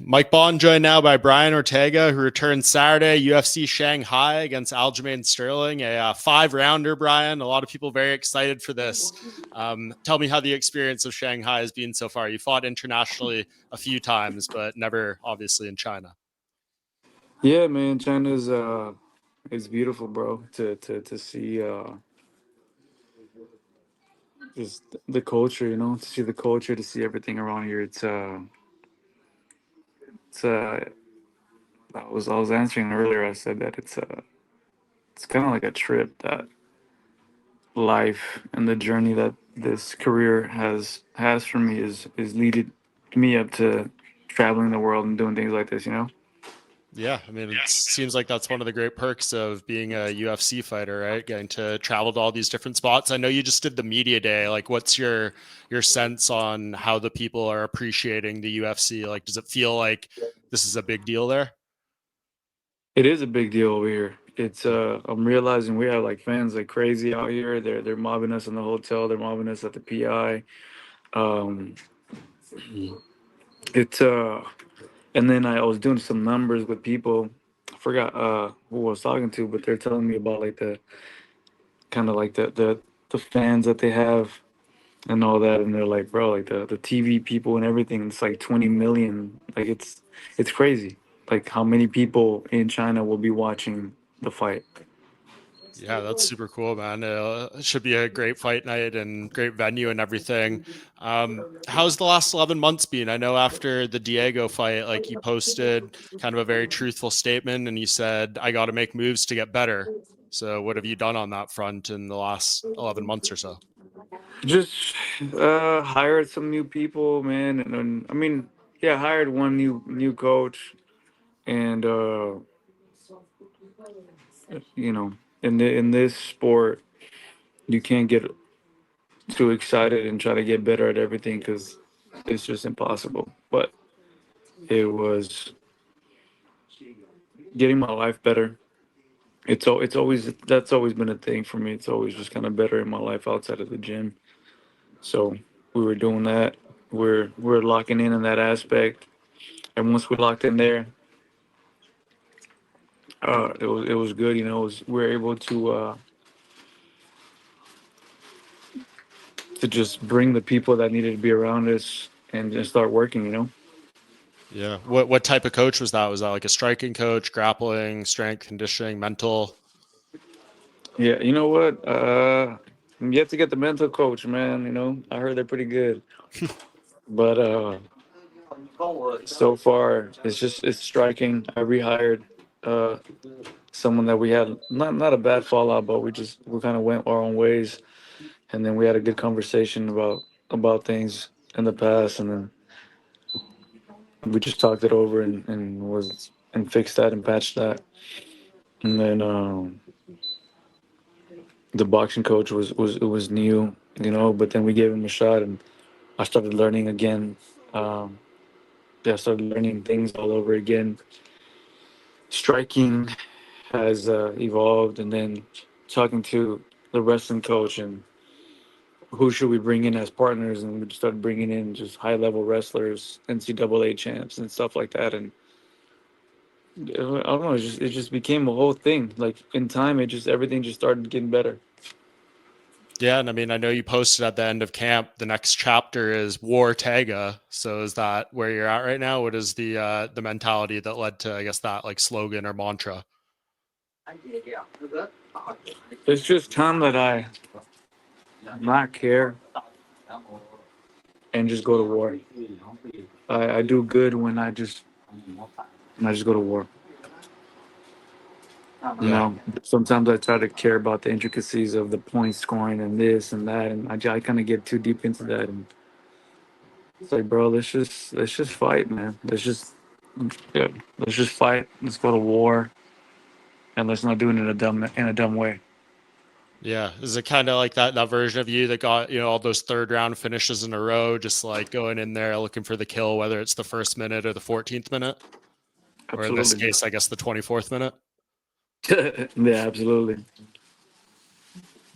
Mike Bohn joined now by Brian Ortega, who returns Saturday, UFC Shanghai against Aljamain Sterling, a 5-rounder, Brian. A lot of people very excited for this. Tell me how the experience of Shanghai has been so far. You fought internationally a few times, but never obviously in China. Yeah, man, China's it's beautiful, bro. To see just the culture, to see the culture, to see everything around here. It's I was answering earlier. I said that it's kind of like a trip that life and the journey that this career has for me is leading me up to traveling the world and doing things like this. Yeah, I mean, it seems like that's one of the great perks of being a UFC fighter, right? Getting to travel to all these different spots. I know you just did the media day. Like, what's your sense on how the people are appreciating the UFC? Like, does it feel like this is a big deal there? It is a big deal over here. It's I'm realizing we have like fans like crazy out here. They're mobbing us in the hotel. They're mobbing us at the PI. Um, it's and then I was doing some numbers with people. I forgot who I was talking to, but they're telling me about like the kind of like the fans that they have and all that, and they're like, bro, like the TV people and everything. It's like 20 million. Like it's crazy. Like how many people in China will be watching the fight. Yeah, that's super cool, man. It should be a great fight night and great venue and everything. How's the last 11 months been? I know after the Diego fight, like you posted kind of a very truthful statement and you said, I got to make moves to get better. So, what have you done on that front in the last 11 months or so? Just hired some new people, man, and then I mean, yeah, hired one new coach, and in this sport, you can't get too excited and try to get better at everything because it's just impossible. But it was getting my life better. It's always that's always been a thing for me. It's always just kind of better in my life outside of the gym. So we were doing that. We're locking in that aspect, and once we locked in there, it was good. We were able to just bring the people that needed to be around us and just start working. Yeah. What type of coach was that? Was that like a striking coach, grappling, strength, conditioning, mental? Yeah, you know what? I'm yet to get the mental coach, man. I heard they're pretty good, but so far it's striking. I rehired uh, someone that we had not a bad fallout, but we kind of went our own ways, and then we had a good conversation about things in the past, and then we just talked it over and fixed that and patched that, and then the boxing coach was new, but then we gave him a shot, and I started learning again. Um, yeah, I started learning things all over again. Striking has evolved, and then talking to the wrestling coach and who should we bring in as partners, and we just started bringing in just high level wrestlers, NCAA champs, and stuff like that, and I don't know, it just became a whole thing. Like in time, it just everything just started getting better. Yeah, and I mean, I know you posted at the end of camp. The next chapter is WARTEGA. So is that where you're at right now? What is the mentality that led to, I guess, that like slogan or mantra? It's just time that I not care and just go to war. I do good when I just go to war. Yeah, Sometimes I try to care about the intricacies of the point scoring and this and that, and I kind of get too deep into that. And it's like, bro, let's just fight, man. Yeah, let's just fight. Let's go to war, and let's not do it in a dumb way. yeah. Is it kind of like that version of you that got all those third round finishes in a row, just like going in there looking for the kill, whether it's the first minute or the 14th minute, or in this Absolutely. case, I guess the 24th minute? Yeah, absolutely.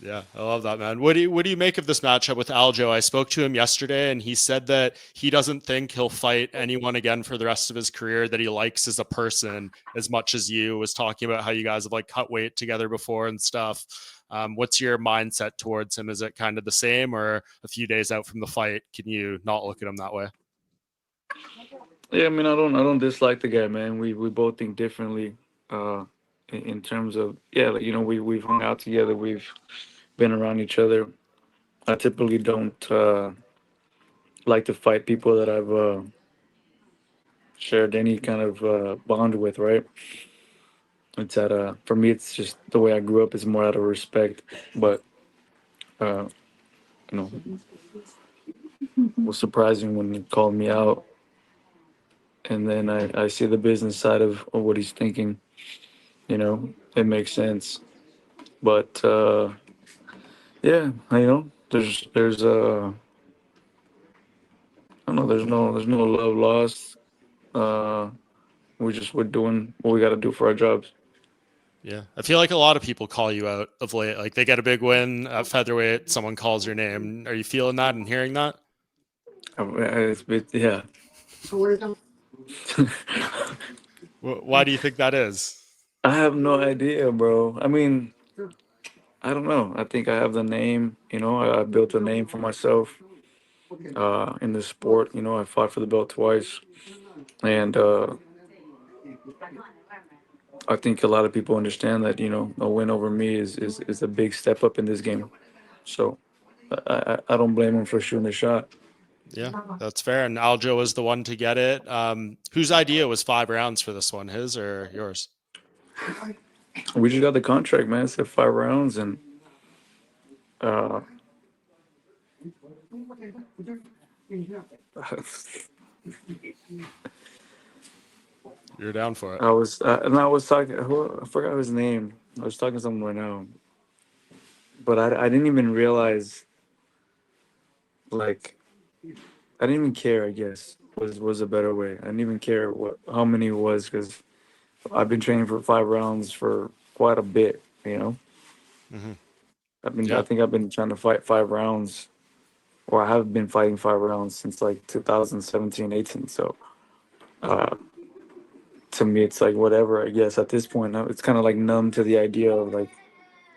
Yeah, I love that, man. What do you make of this matchup with Aljo? I spoke to him yesterday, and he said that he doesn't think he'll fight anyone again for the rest of his career that he likes as a person as much as you. Was talking about how you guys have like cut weight together before and stuff. What's your mindset towards him? Is it kind of the same, or a few days out from the fight, can you not look at him that way? Yeah, I mean, I don't dislike the guy, man. We both think differently, in terms of, yeah, like, we've hung out together, we've been around each other. I typically don't like to fight people that I've shared any kind of bond with, right? It's at for me, it's just the way I grew up is more out of respect. But uh, you know, it was surprising when he called me out, and then I see the business side of what he's thinking. It makes sense. But yeah, there's I don't know, there's no love lost. Uh, we're doing what we got to do for our jobs. Yeah, I feel like a lot of people call you out of late. Like they get a big win at featherweight, someone calls your name. Are you feeling that and hearing that? Yeah. Why do you think that is? I have no idea, bro. I mean, I don't know. I think I have the name. I built a name for myself in the sport. I fought for the belt twice, and I think a lot of people understand that. A win over me is a big step up in this game. So I don't blame him for shooting the shot. Yeah, that's fair. And Aljo was the one to get it. Whose idea was 5 rounds for this one? His or yours? We just got the contract, man. It said 5 rounds, and uh, You're down for it. I was talking. I forgot his name. I was talking to someone right now, but I didn't even realize, like, I didn't even care. I guess was a better way. I didn't even care how many it was, because I've been training for 5 rounds for quite a bit. Hmm. I Yeah, think I've been trying to fight 5 rounds, or I have been fighting 5 rounds since like 2017, 18. So uh, to me, it's like whatever. I guess at this point, now it's kind of like numb to the idea of like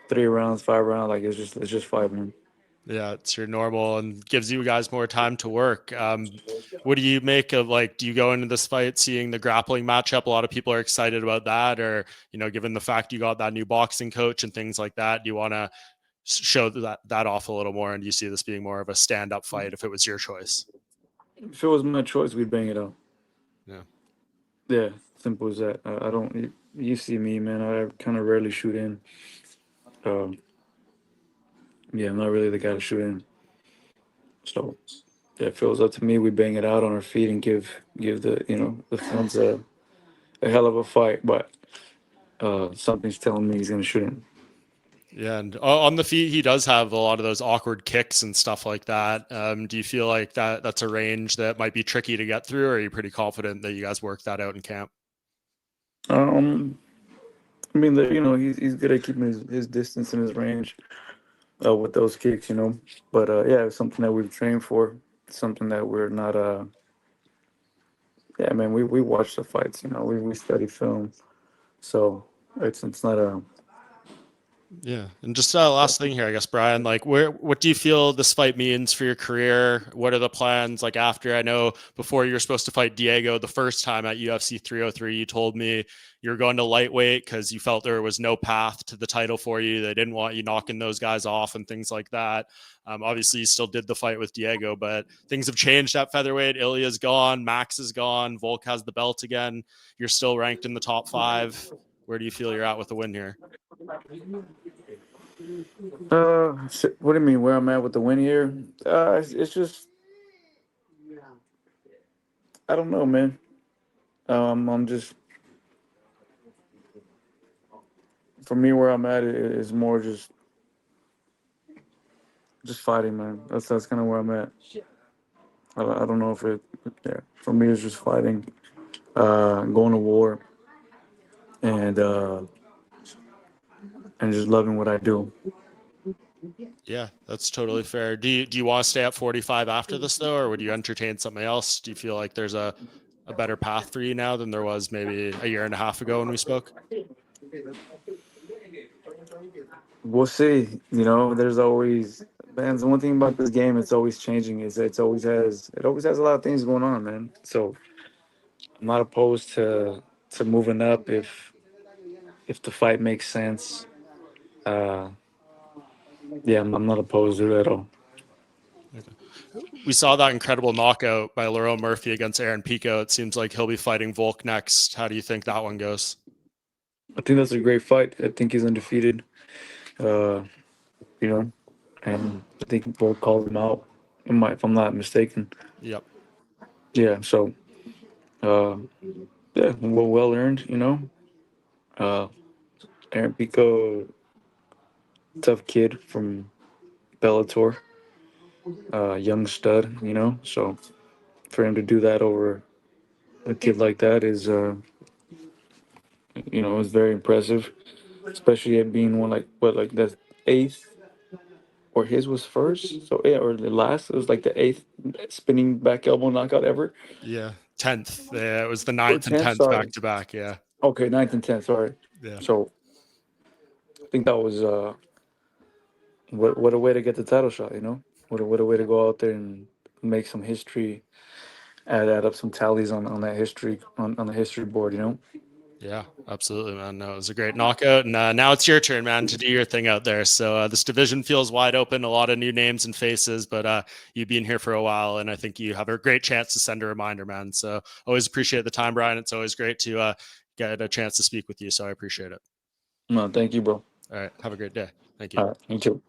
3 rounds, 5 rounds. Like it's just five, man. yeah, it's your normal and gives you guys more time to work. What do you make of like? Do you go into this fight seeing the grappling matchup? A lot of people are excited about that, or given the fact you got that new boxing coach and things like that, do you want to show that off a little more? And do you see this being more of a stand up fight if it was your choice? If it was my choice, we'd bang it out. Yeah. Yeah, simple as that. I don't. You see me, man. I kind of rarely shoot in. Um, yeah, I'm not really the guy to shoot in. So yeah, if it was up to me, we bang it out on our feet and give the fans a hell of a fight. But something's telling me he's gonna shoot in. Yeah, and on the feet, he does have a lot of those awkward kicks and stuff like that. Do you feel like that's a range that might be tricky to get through, or are you pretty confident that you guys work that out in camp? Um, I mean, he's good at keeping his distance and his range with those kicks. But yeah, it's something that we've trained for. It's something that we're not. Yeah, man, we watch the fights. We study film, so it's not a. Yeah, and just last thing here, I guess, Brian. Like, what do you feel this fight means for your career? What are the plans like after? I know before you were supposed to fight Diego the first time at UFC 303, you told me you were going to lightweight because you felt there was no path to the title for you. They didn't want you knocking those guys off and things like that. Obviously, you still did the fight with Diego, but things have changed at featherweight. Ilya's gone, Max is gone, Volk has the belt again. You're still ranked in the top 5. Where do you feel you're at with the win here? What do you mean? Where I'm at with the win here? It's just I don't know, man. I'm just for me where I'm at is more just fighting, man. That's kind of where I'm at. I don't know if it. Yeah, for me it's just fighting, going to war, and and just loving what I do. Yeah, that's totally fair. Do you want to stay at 45 after this though, or would you entertain something else? Do you feel like there's a better path for you now than there was maybe a year and a half ago when we spoke? We'll see. You know, there's always, man. The one thing about this game, it's always changing. Is it always has a lot of things going on, man. So I'm not opposed to moving up if the fight makes sense. Uh, yeah, I'm not opposed to it at all. Okay. We saw that incredible knockout by Lerone Murphy against Aaron Pico. It seems like he'll be fighting Volk next. How do you think that one goes? I think that's a great fight. I think he's undefeated. Uh, you know, and I think Bolt called him out. If I'm not mistaken. Yep. Yeah. So, uh, yeah, well earned. You know, uh, Aaron Pico, tough kid from Bellator, young stud. You know, so for him to do that over a kid like that is, is very impressive. Especially it being one like what like the eighth or his was first. So yeah, or the last. It was like the eighth spinning back elbow knockout ever. Yeah. 10th. Yeah, it was the Or ninth and 10th, 10th back sorry. to back. Yeah. Okay, ninth and 10th, sorry. Yeah. So I think that was what a way to get the title shot, you know? What a way to go out there and make some history, add up some tallies on that history on the history board, you know? Yeah, absolutely, man. No, it was a great knockout, and now it's your turn, man, to do your thing out there. So this division feels wide open, a lot of new names and faces, but you've been here for a while, and I think you have a great chance to send a reminder, man. So always appreciate the time, Brian. It's always great to get a chance to speak with you. So I appreciate it. No, thank you, bro. All right, have a great day. Thank you. All right, you too.